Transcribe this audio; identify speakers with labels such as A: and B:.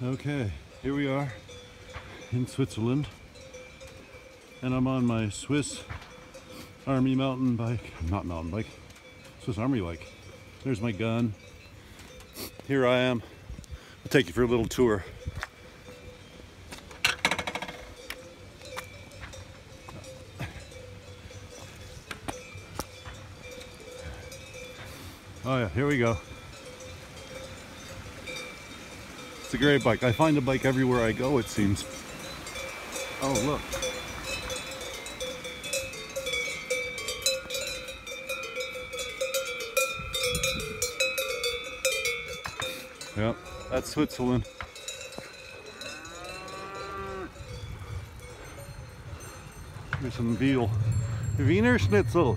A: Okay, here we are in Switzerland, and I'm on my Swiss Army mountain bike, not mountain bike, Swiss Army bike. There's my gun. Here I am. I'll take you for a little tour. Oh yeah, here we go. It's a great bike. I find a bike everywhere I go, it seems. Oh, look. Yep, that's Switzerland. Here's some veal. Wiener Schnitzel.